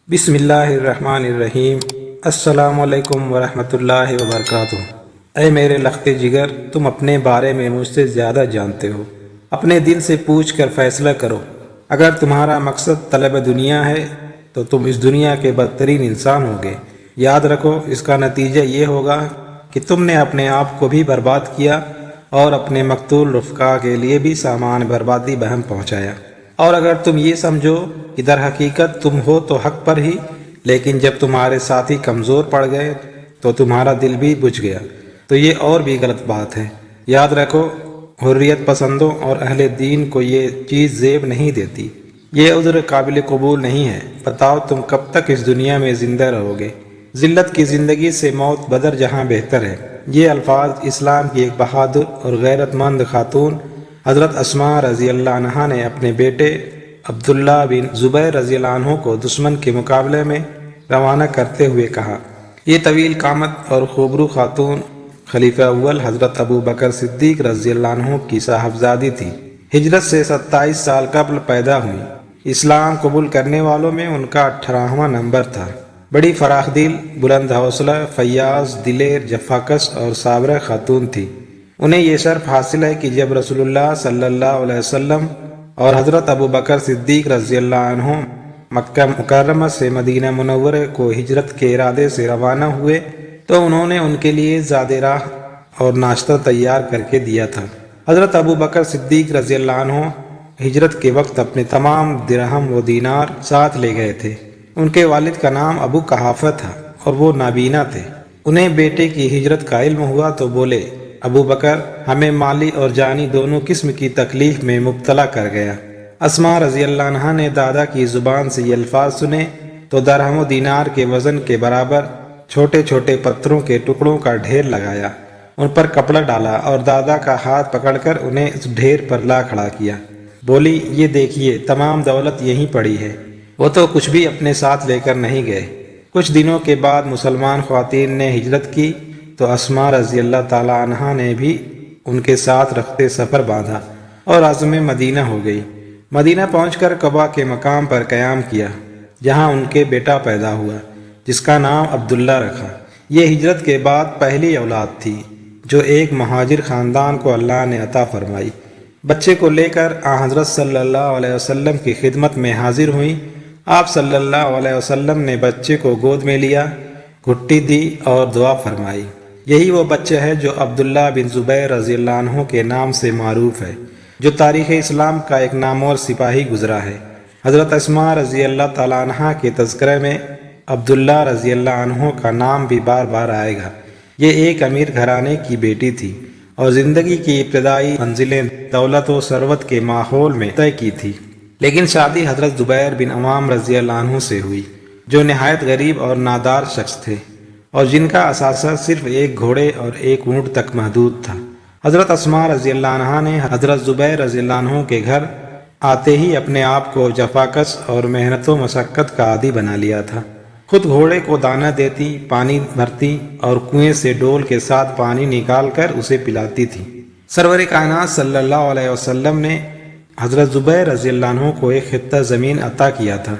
بسم اللہ الرحمن الرحیم۔ السلام علیکم ورحمۃ اللہ وبرکاتہ۔ اے میرے لخت جگر، تم اپنے بارے میں مجھ سے زیادہ جانتے ہو۔ اپنے دل سے پوچھ کر فیصلہ کرو۔ اگر تمہارا مقصد طلب دنیا ہے تو تم اس دنیا کے بدترین انسان ہوگے۔ یاد رکھو، اس کا نتیجہ یہ ہوگا کہ تم نے اپنے آپ کو بھی برباد کیا اور اپنے مقتول رفقا کے لیے بھی سامان بربادی بہم پہنچایا۔ اور اگر تم یہ سمجھو کہ در حقیقت تم ہو تو حق پر ہی، لیکن جب تمہارے ساتھی کمزور پڑ گئے تو تمہارا دل بھی بجھ گیا، تو یہ اور بھی غلط بات ہے۔ یاد رکھو، حریت پسندوں اور اہل دین کو یہ چیز زیب نہیں دیتی۔ یہ عذر قابل قبول نہیں ہے۔ بتاؤ تم کب تک اس دنیا میں زندہ رہو گے؟ ذلت کی زندگی سے موت بدر جہاں بہتر ہے۔ یہ الفاظ اسلام کی ایک بہادر اور غیرت مند خاتون حضرت اسماء رضی اللہ عنہا نے اپنے بیٹے عبداللہ بن زبیر رضی اللہ عنہ کو دشمن کے مقابلے میں روانہ کرتے ہوئے کہا۔ یہ طویل قامت اور خوبرو خاتون خلیفہ اول حضرت ابو بکر صدیق رضی اللہ عنہ کی صاحبزادی تھی۔ ہجرت سے 27 سال قبل پیدا ہوئی۔ اسلام قبول کرنے والوں میں ان کا 18واں نمبر تھا۔ بڑی فراخ دل، بلند حوصلہ، فیاض، دلیر، جفاکش اور صابرہ خاتون تھی۔ انہیں یہ شرف حاصل ہے کہ جب رسول اللہ صلی اللہ علیہ وسلم اور حضرت ابو بکر صدیق رضی اللہ عنہ مکہ مکرمہ سے مدینہ منورہ کو ہجرت کے ارادے سے روانہ ہوئے تو انہوں نے ان کے لیے زاد راہ اور ناشتہ تیار کر کے دیا تھا۔ حضرت ابو بکر صدیق رضی اللہ عنہ ہجرت کے وقت اپنے تمام درہم و دینار ساتھ لے گئے تھے۔ ان کے والد کا نام ابو قحافہ تھا اور وہ نابینا تھے۔ انہیں بیٹے کی ہجرت کا علم ہوا تو بولے، ابو بکر ہمیں مالی اور جانی دونوں قسم کی تکلیف میں مبتلا کر گیا۔ اسماء رضی اللہ عنہا نے دادا کی زبان سے یہ الفاظ سنے تو درہم و دینار کے وزن کے برابر چھوٹے چھوٹے پتھروں کے ٹکڑوں کا ڈھیر لگایا، ان پر کپڑا ڈالا اور دادا کا ہاتھ پکڑ کر انہیں اس ڈھیر پر لا کھڑا کیا۔ بولی، یہ دیکھیے تمام دولت یہیں پڑی ہے۔ وہ تو کچھ بھی اپنے ساتھ لے کر نہیں گئے۔ کچھ دنوں کے بعد مسلمان خواتین نے ہجرت کی تو اسماء رضی اللہ تعالی عنہا نے بھی ان کے ساتھ رخت سفر باندھا اور عزم مدینہ ہو گئی۔ مدینہ پہنچ کر قبا کے مقام پر قیام کیا، جہاں ان کے بیٹا پیدا ہوا جس کا نام عبداللہ رکھا۔ یہ ہجرت کے بعد پہلی اولاد تھی جو ایک مہاجر خاندان کو اللہ نے عطا فرمائی۔ بچے کو لے کر حضرت صلی اللہ علیہ وسلم کی خدمت میں حاضر ہوئیں۔ آپ صلی اللہ علیہ وسلم نے بچے کو گود میں لیا، گھٹی دی اور دعا فرمائی۔ یہی وہ بچہ ہے جو عبداللہ بن زبیر رضی اللہ عنہ کے نام سے معروف ہے، جو تاریخ اسلام کا ایک نامور سپاہی گزرا ہے۔ حضرت اسماء رضی اللہ تعالی عنہ کے تذکرے میں عبداللہ رضی اللہ عنہ کا نام بھی بار بار آئے گا۔ یہ ایک امیر گھرانے کی بیٹی تھی اور زندگی کی ابتدائی منزلیں دولت و ثروت کے ماحول میں طے کی تھی، لیکن شادی حضرت زبیر بن عوام رضی اللہ عنہ سے ہوئی، جو نہایت غریب اور نادار شخص تھے اور جن کا اثاثہ صرف ایک گھوڑے اور ایک اونٹ تک محدود تھا۔ حضرت اسماء رضی اللہ عنہا نے حضرت زبیر رضی اللہ عنہ کے گھر آتے ہی اپنے آپ کو جفاکش اور محنت و مشقت کا عادی بنا لیا تھا۔ خود گھوڑے کو دانہ دیتی، پانی بھرتی اور کنویں سے ڈول کے ساتھ پانی نکال کر اسے پلاتی تھی۔ سرور کائنات صلی اللہ علیہ وسلم نے حضرت زبیر رضی اللہ عنہ کو ایک خطہ زمین عطا کیا تھا۔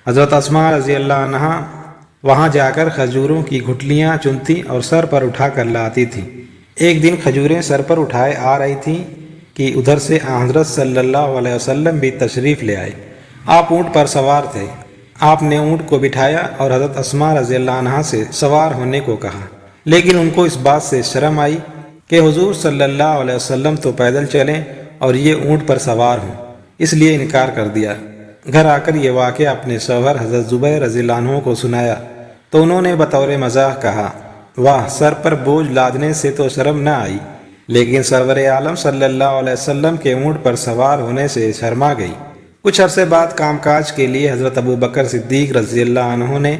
حضرت اسماء رضی اللہ عنہا وہاں جا کر کھجوروں کی گٹھلیاں چنتی اور سر پر اٹھا کر لاتی تھی۔ ایک دن کھجوریں سر پر اٹھائے آ رہی تھیں کہ ادھر سے حضرت صلی اللہ علیہ وسلم بھی تشریف لے آئے۔ آپ اونٹ پر سوار تھے۔ آپ نے اونٹ کو بٹھایا اور حضرت اسماء رضی اللہ عنہا سے سوار ہونے کو کہا، لیکن ان کو اس بات سے شرم آئی کہ حضور صلی اللہ علیہ وسلم تو پیدل چلیں اور یہ اونٹ پر سوار ہوں، اس لیے انکار کر دیا۔ گھر آ کر یہ واقعہ اپنے شوہر حضرت زبیر رضی اللہ عنہ کو سنایا تو انہوں نے بطور مزاح کہا، واہ، سر پر بوجھ لادنے سے تو شرم نہ آئی، لیکن سرور عالم صلی اللہ علیہ وسلم کے اونٹ پر سوار ہونے سے شرما گئی۔ کچھ عرصے بعد کام کاج کے لیے حضرت ابو بکر صدیق رضی اللہ عنہ نے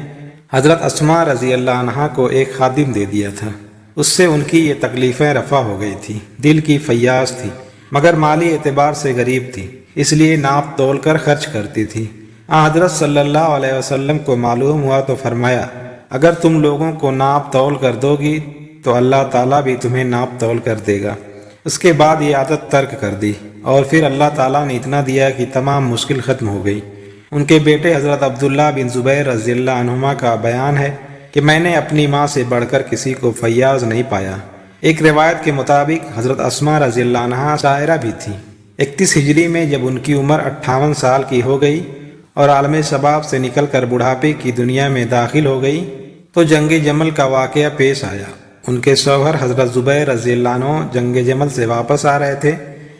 حضرت اسماء رضی اللہ عنہا کو ایک خادم دے دیا تھا۔ اس سے ان کی یہ تکلیفیں رفع ہو گئی تھی۔ دل کی فیاض تھی مگر مالی اعتبار سے غریب تھی، اس لیے ناپ تول کر خرچ کرتی تھی۔ حضرت صلی اللہ علیہ وسلم کو معلوم ہوا تو فرمایا، اگر تم لوگوں کو ناپ تول کر دو گی تو اللہ تعالیٰ بھی تمہیں ناپ تول کر دے گا۔ اس کے بعد یہ عادت ترک کر دی اور پھر اللہ تعالیٰ نے اتنا دیا کہ تمام مشکل ختم ہو گئی۔ ان کے بیٹے حضرت عبداللہ بن زبیر رضی اللہ عنہما کا بیان ہے کہ میں نے اپنی ماں سے بڑھ کر کسی کو فیاض نہیں پایا۔ ایک روایت کے مطابق حضرت اسماء رضی اللہ عنہا شاعرہ بھی تھی۔ 31 ہجری میں جب ان کی عمر 58 سال کی ہو گئی اور عالم شباب سے نکل کر بڑھاپے کی دنیا میں داخل ہو گئی تو جنگ جمل کا واقعہ پیش آیا۔ ان کے شوہر حضرت زبیر رضی اللہ عنہ جنگ جمل سے واپس آ رہے تھے۔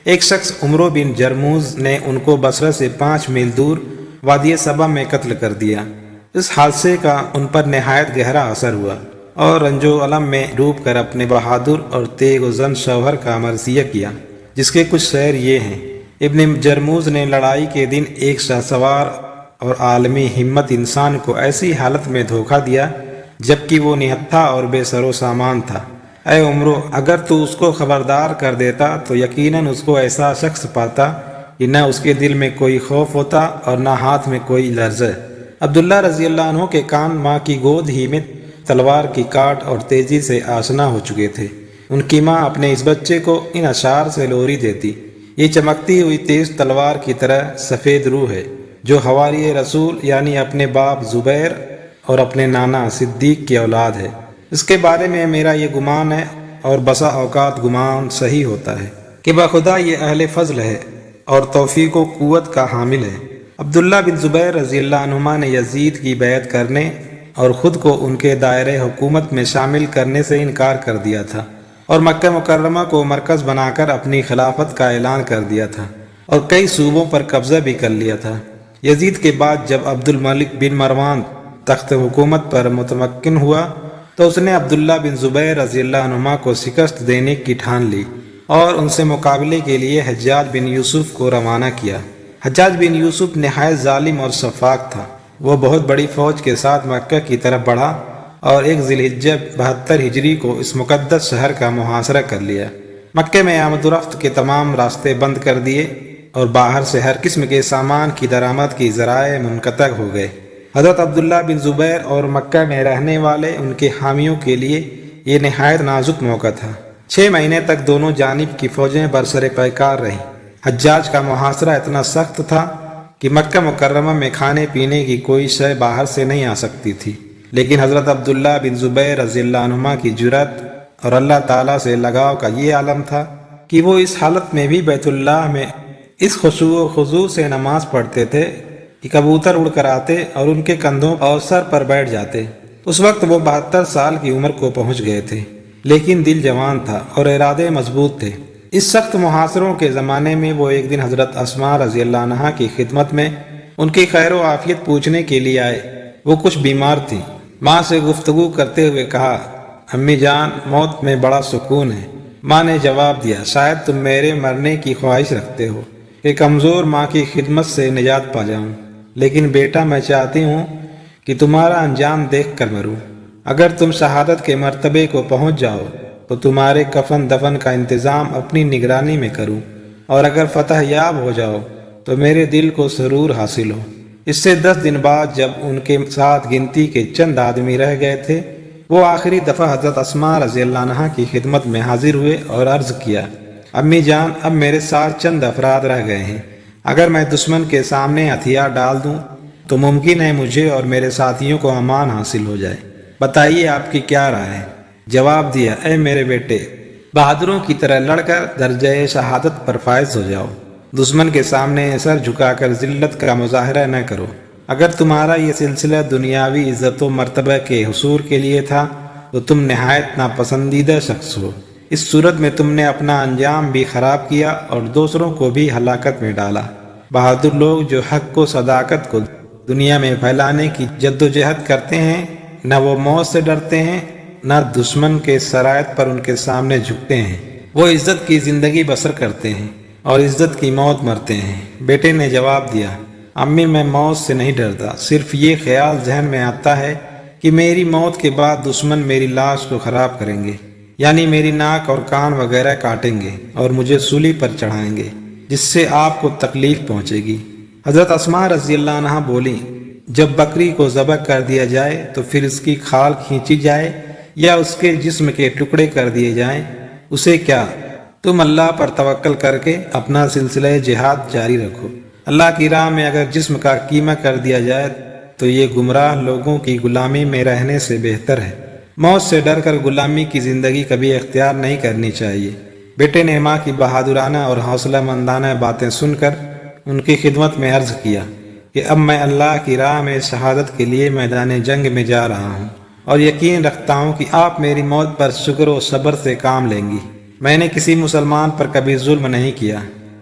ایک شخص عمرو بن جرموز نے ان کو بصرہ سے 5 میل دور وادی صبا میں قتل کر دیا۔ اس حادثے کا ان پر نہایت گہرا اثر ہوا اور رنج و الم میں ڈوب کر اپنے بہادر اور تیغ و زن شوہر کا مرثیہ کیا، جس کے کچھ شعر یہ ہیں۔ ابن جرموز نے لڑائی کے دن ایک شاہ سوار اور عالمی ہمت انسان کو ایسی حالت میں دھوکہ دیا جبکہ وہ نہتھا اور بے سر و سامان تھا۔ اے عمرو، اگر تو اس کو خبردار کر دیتا تو یقیناً اس کو ایسا شخص پاتا کہ نہ اس کے دل میں کوئی خوف ہوتا اور نہ ہاتھ میں کوئی لرزہ۔ عبداللہ رضی اللہ عنہ کے کان ماں کی گود ہی میں تلوار کی کاٹ اور تیزی سے آشنا ہو چکے تھے۔ ان کی ماں اپنے اس بچے کو ان اشعار سے لوری دیتی: یہ چمکتی ہوئی تیز تلوار کی طرح سفید روح ہے جو حواری رسول یعنی اپنے باپ زبیر اور اپنے نانا صدیق کی اولاد ہے۔ اس کے بارے میں میرا یہ گمان ہے اور بسا اوقات گمان صحیح ہوتا ہے کہ بخدا یہ اہل فضل ہے اور توفیق و قوت کا حامل ہے۔ عبداللہ بن زبیر رضی اللہ عنہما نے یزید کی بیعت کرنے اور خود کو ان کے دائرۂ حکومت میں شامل کرنے سے انکار کر دیا تھا اور مکہ مکرمہ کو مرکز بنا کر اپنی خلافت کا اعلان کر دیا تھا اور کئی صوبوں پر قبضہ بھی کر لیا تھا۔ یزید کے بعد جب عبد الملک بن مروان تخت حکومت پر متمکن ہوا تو اس نے عبداللہ بن زبیر رضی اللہ عنہما کو شکست دینے کی ٹھان لی اور ان سے مقابلے کے لیے حجاج بن یوسف کو روانہ کیا۔ حجاج بن یوسف نہایت ظالم اور شفاق تھا۔ وہ بہت بڑی فوج کے ساتھ مکہ کی طرف بڑھا اور 1 ذی الحجہ 72 ہجری کو اس مقدس شہر کا محاصرہ کر لیا۔ مکہ میں آمد و رفت کے تمام راستے بند کر دیے اور باہر سے ہر قسم کے سامان کی درآمد کی ذرائع منقطع ہو گئے۔ حضرت عبداللہ بن زبیر اور مکہ میں رہنے والے ان کے حامیوں کے لیے یہ نہایت نازک موقع تھا۔ 6 مہینے تک دونوں جانب کی فوجیں برسر پیکار رہیں۔ حجاج کا محاصرہ اتنا سخت تھا کہ مکہ مکرمہ میں کھانے پینے کی کوئی شے باہر سے نہیں آ سکتی تھی، لیکن حضرت عبداللہ بن زبیر رضی اللہ عنہما کی جرأت اور اللہ تعالیٰ سے لگاؤ کا یہ عالم تھا کہ وہ اس حالت میں بھی بیت اللہ میں اس خشوع و خضوع سے نماز پڑھتے تھے کہ کبوتر اڑ کر آتے اور ان کے کندھوں اور سر پر بیٹھ جاتے۔ اس وقت وہ 72 سال کی عمر کو پہنچ گئے تھے، لیکن دل جوان تھا اور ارادے مضبوط تھے۔ اس سخت محاصروں کے زمانے میں وہ ایک دن حضرت اسماء رضی اللہ عنہا کی خدمت میں ان کی خیر و عافیت پوچھنے کے لیے آئے۔ وہ کچھ بیمار تھی۔ ماں سے گفتگو کرتے ہوئے کہا: امی جان، موت میں بڑا سکون ہے۔ ماں نے جواب دیا: شاید تم میرے مرنے کی خواہش رکھتے ہو کہ کمزور ماں کی خدمت سے نجات پا جاؤں، لیکن بیٹا میں چاہتی ہوں کہ تمہارا انجام دیکھ کر مروں۔ اگر تم شہادت کے مرتبے کو پہنچ جاؤ تو تمہارے کفن دفن کا انتظام اپنی نگرانی میں کروں، اور اگر فتح یاب ہو جاؤ تو میرے دل کو سرور حاصل ہو۔ اس سے 10 دن بعد جب ان کے ساتھ گنتی کے چند آدمی رہ گئے تھے، وہ آخری دفعہ حضرت اسماء رضی اللہ عنہا کی خدمت میں حاضر ہوئے اور عرض کیا: امی جان، اب میرے ساتھ چند افراد رہ گئے ہیں۔ اگر میں دشمن کے سامنے ہتھیار ڈال دوں تو ممکن ہے مجھے اور میرے ساتھیوں کو امان حاصل ہو جائے۔ بتائیے آپ کی کیا رائے ہے؟ جواب دیا: اے میرے بیٹے، بہادروں کی طرح لڑ کر درجہ شہادت پر فائز ہو جاؤ۔ دشمن کے سامنے سر جھکا کر ذلت کا مظاہرہ نہ کرو۔ اگر تمہارا یہ سلسلہ دنیاوی عزت و مرتبہ کے حصول کے لیے تھا تو تم نہایت ناپسندیدہ شخص ہو۔ اس صورت میں تم نے اپنا انجام بھی خراب کیا اور دوسروں کو بھی ہلاکت میں ڈالا۔ بہادر لوگ جو حق و صداقت کو دنیا میں پھیلانے کی جد و جہد کرتے ہیں، نہ وہ موت سے ڈرتے ہیں نہ دشمن کے شرائط پر ان کے سامنے جھکتے ہیں۔ وہ عزت کی زندگی بسر کرتے ہیں اور عزت کی موت مرتے ہیں۔ بیٹے نے جواب دیا: امی، میں موت سے نہیں ڈرتا، صرف یہ خیال ذہن میں آتا ہے کہ میری موت کے بعد دشمن میری لاش کو خراب کریں گے، یعنی میری ناک اور کان وغیرہ کاٹیں گے اور مجھے سولی پر چڑھائیں گے، جس سے آپ کو تکلیف پہنچے گی۔ حضرت اسماء رضی اللہ عنہا بولی: جب بکری کو ذبح کر دیا جائے تو پھر اس کی کھال کھینچی جائے یا اس کے جسم کے ٹکڑے کر دیے جائیں، اسے کیا؟ تم اللہ پر توکل کر کے اپنا سلسلہ جہاد جاری رکھو اللہ کی راہ میں اگر جسم کا قیمہ کر دیا جائے تو یہ گمراہ لوگوں کی غلامی میں رہنے سے بہتر ہے۔ موت سے ڈر کر غلامی کی زندگی کبھی اختیار نہیں کرنی چاہیے۔ بیٹے نے ماں کی بہادرانہ اور حوصلہ مندانہ باتیں سن کر ان کی خدمت میں عرض کیا کہ اب میں اللہ کی راہ میں شہادت کے لیے میدان جنگ میں جا رہا ہوں، اور یقین رکھتا ہوں کہ آپ میری موت پر شکر و صبر سے کام لیں گی۔ میں نے کسی مسلمان پر کبھی ظلم نہیں کیا،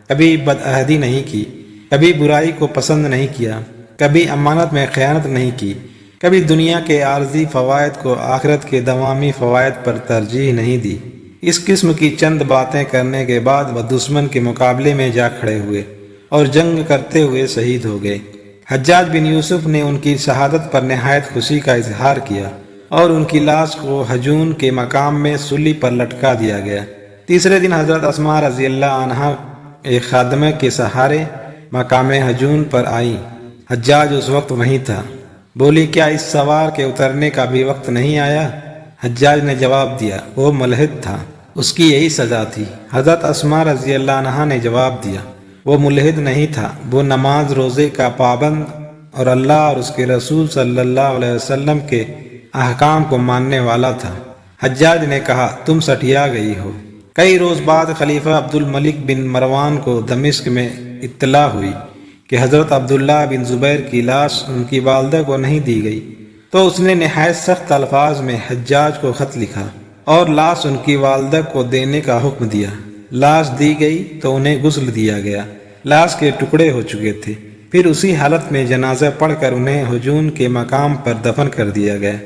کبھی بدعہدی نہیں کی، کبھی برائی کو پسند نہیں کیا، کبھی امانت میں خیانت نہیں کی، کبھی دنیا کے عارضی فوائد کو آخرت کے دوامی فوائد پر ترجیح نہیں دی۔ اس قسم کی چند باتیں کرنے کے بعد وہ دشمن کے مقابلے میں جا کھڑے ہوئے اور جنگ کرتے ہوئے شہید ہو گئے۔ حجاج بن یوسف نے ان کی شہادت پر نہایت خوشی کا اظہار کیا اور ان کی لاش کو حجون کے مقام میں سولی پر لٹکا دیا گیا۔ تیسرے دن حضرت اسماء رضی اللہ عنہا ایک خادمہ کے سہارے مقام حجون پر آئیں۔ حجاج اس وقت وہیں تھا۔ بولی کیا اس سوار کے اترنے کا بھی وقت نہیں آیا؟ حجاج نے جواب دیا وہ ملحد تھا، اس کی یہی سزا تھی۔ حضرت اسماء رضی اللہ عنہا نے جواب دیا وہ ملحد نہیں تھا، وہ نماز روزے کا پابند اور اللہ اور اس کے رسول صلی اللہ علیہ وسلم کے احکام کو ماننے والا تھا۔ حجاج نے کہا تم سٹیا گئی ہو۔ کئی روز بعد خلیفہ عبد الملک بن مروان کو دمشق میں اطلاع ہوئی کہ حضرت عبداللہ بن زبیر کی لاش ان کی والدہ کو نہیں دی گئی، تو اس نے نہایت سخت الفاظ میں حجاج کو خط لکھا اور لاش ان کی والدہ کو دینے کا حکم دیا۔ لاش دی گئی تو انہیں غسل دیا گیا۔ لاش کے ٹکڑے ہو چکے تھے، پھر اسی حالت میں جنازہ پڑھ کر انہیں حجون کے مقام پر دفن کر دیا گیا۔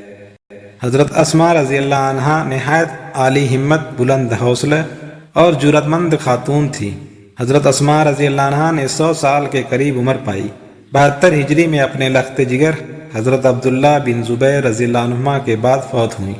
حضرت اسماء رضی اللہ عنہا نہایت عالی ہمت، بلند حوصلہ اور جرأت مند خاتون تھی۔ حضرت اسماء رضی اللہ عنہا نے 100 سال کے قریب عمر پائی۔ 72 ہجری میں اپنے لخت جگر حضرت عبداللہ بن زبیر رضی اللہ عنہما کے بعد فوت ہوئیں۔